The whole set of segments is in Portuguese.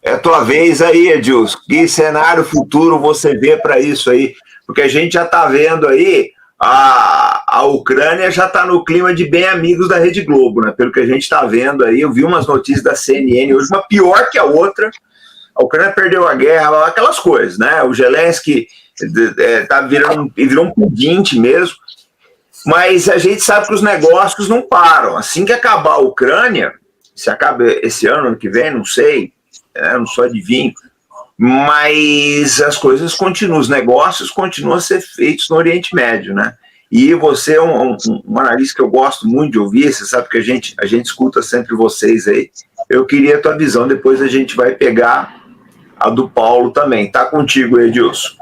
É tua vez aí, Edilson. Que cenário futuro você vê para isso aí? Porque a gente já está vendo aí, a Ucrânia já está no clima de bem amigos da Rede Globo, né? Pelo que a gente está vendo aí, eu vi umas notícias da CNN hoje, uma pior que a outra. A Ucrânia perdeu a guerra, aquelas coisas, né? O Zelensky virou um pedinte mesmo. Mas a gente sabe que os negócios não param. Assim que acabar a Ucrânia, se acaba esse ano que vem, não sei, não sou adivinho, mas as coisas continuam, os negócios continuam a ser feitos no Oriente Médio, né? E você é um analista que eu gosto muito de ouvir, você sabe que a gente escuta sempre vocês aí. Eu queria a tua visão, depois a gente vai pegar a do Paulo também. Tá contigo, Edilson.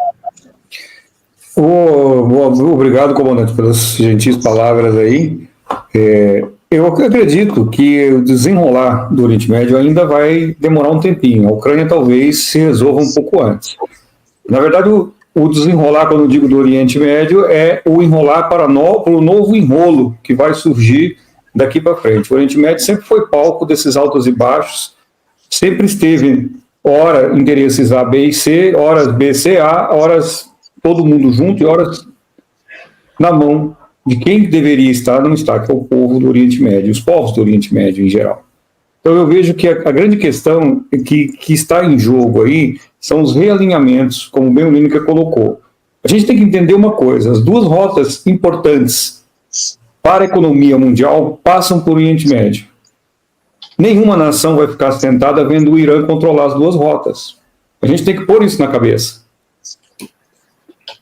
Obrigado, comandante, pelas gentis palavras aí. Eu acredito que o desenrolar do Oriente Médio ainda vai demorar um tempinho. A Ucrânia talvez se resolva um pouco antes. Na verdade, o desenrolar, quando eu digo do Oriente Médio, é o enrolar para o novo enrolo que vai surgir daqui para frente. O Oriente Médio sempre foi palco desses altos e baixos, sempre esteve, ora, interesses A, B e C, horas B, C, A, horas todo mundo junto e horas na mão de quem deveria estar, não está, que é o povo do Oriente Médio, os povos do Oriente Médio em geral. Então eu vejo que a grande questão que está em jogo aí são os realinhamentos, como bem o Lineker colocou. A gente tem que entender uma coisa, as duas rotas importantes para a economia mundial passam por Oriente Médio. Nenhuma nação vai ficar sentada vendo o Irã controlar as duas rotas. A gente tem que pôr isso na cabeça.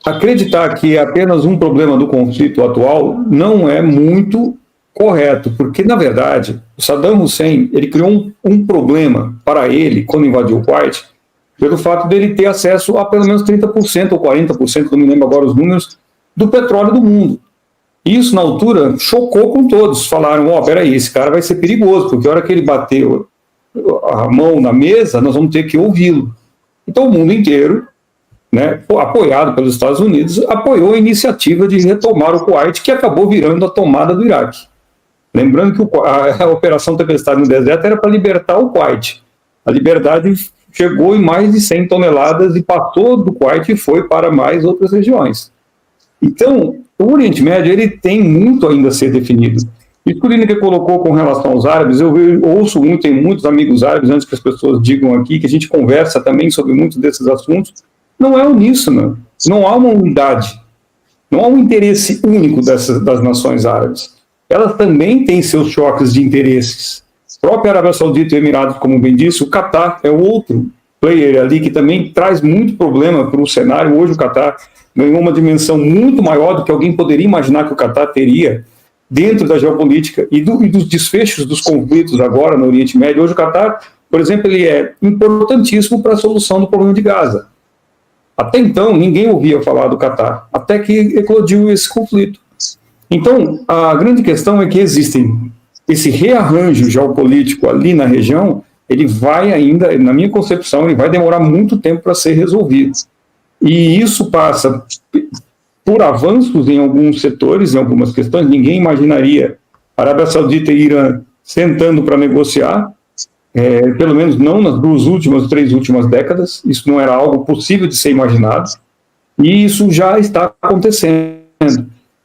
Acreditar que é apenas um problema do conflito atual não é muito correto, porque, na verdade, o Saddam Hussein ele criou um problema para ele, quando invadiu o Kuwait, pelo fato dele ter acesso a pelo menos 30% ou 40%, não me lembro agora os números, do petróleo do mundo. Isso, na altura, chocou com todos. Falaram, peraí, esse cara vai ser perigoso, porque a hora que ele bateu a mão na mesa, nós vamos ter que ouvi-lo. Então, o mundo inteiro, né, apoiado pelos Estados Unidos, apoiou a iniciativa de retomar o Kuwait, que acabou virando a tomada do Iraque. Lembrando que a Operação Tempestade no Deserto era para libertar o Kuwait. A liberdade chegou em mais de 100 toneladas e passou do Kuwait e foi para mais outras regiões. Então, o Oriente Médio ele tem muito ainda a ser definido. Isso que o Lineker colocou com relação aos árabes, eu ouço muito, tem muitos amigos árabes, antes que as pessoas digam aqui, que a gente conversa também sobre muitos desses assuntos. Não é uníssono, não há uma unidade, não há um interesse único das nações árabes. Elas também têm seus choques de interesses. A própria Arábia Saudita e Emirados, como bem disse, o Catar é outro player ali que também traz muito problema para o cenário. Hoje o Catar ganhou uma dimensão muito maior do que alguém poderia imaginar que o Catar teria dentro da geopolítica e dos desfechos dos conflitos agora no Oriente Médio. Hoje o Catar, por exemplo, ele é importantíssimo para a solução do problema de Gaza. Até então, ninguém ouvia falar do Catar, até que eclodiu esse conflito. Então, a grande questão é que esse rearranjo geopolítico ali na região, ele vai ainda, na minha concepção, ele vai demorar muito tempo para ser resolvido. E isso passa por avanços em alguns setores, em algumas questões. Ninguém imaginaria a Arábia Saudita e Irã sentando para negociar, pelo menos não nas 3 últimas décadas. Isso não era algo possível de ser imaginado, e isso já está acontecendo.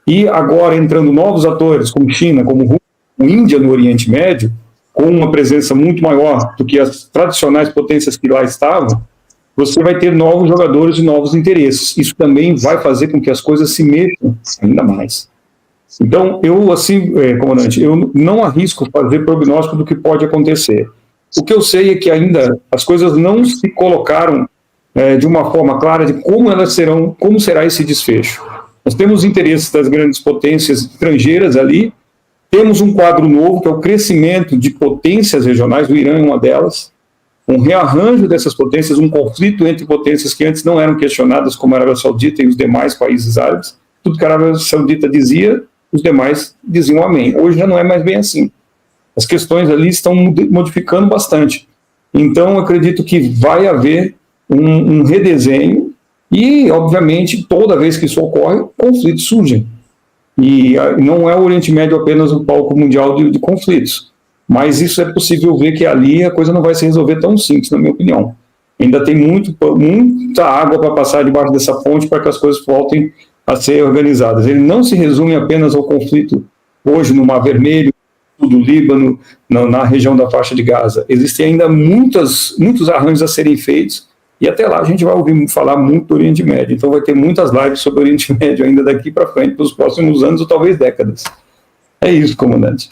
E agora entrando novos atores, como China, como Rússia, como Índia no Oriente Médio, com uma presença muito maior do que as tradicionais potências que lá estavam, você vai ter novos jogadores e novos interesses. Isso também vai fazer com que as coisas se mexam ainda mais. Então, comandante, eu não arrisco fazer prognóstico do que pode acontecer. O que eu sei é que ainda as coisas não se colocaram de uma forma clara de como será esse desfecho. Nós temos interesses das grandes potências estrangeiras ali, temos um quadro novo, que é o crescimento de potências regionais, o Irã é uma delas, um rearranjo dessas potências, um conflito entre potências que antes não eram questionadas, como a Arábia Saudita e os demais países árabes. Tudo que a Arábia Saudita dizia, os demais diziam amém. Hoje já não é mais bem assim. As questões ali estão modificando bastante. Então, acredito que vai haver um redesenho e, obviamente, toda vez que isso ocorre, conflitos surgem. E não é o Oriente Médio apenas um palco mundial de conflitos. mas isso é possível ver que ali a coisa não vai se resolver tão simples, na minha opinião. Ainda tem muita água para passar debaixo dessa ponte para que as coisas voltem a ser organizadas. Ele não se resume apenas ao conflito hoje no Mar Vermelho, do Líbano, na região da faixa de Gaza. Existem ainda muitos arranjos a serem feitos, e até lá a gente vai ouvir falar muito do Oriente Médio. Então vai ter muitas lives sobre o Oriente Médio ainda daqui para frente, para os próximos anos ou talvez décadas. É isso, comandante.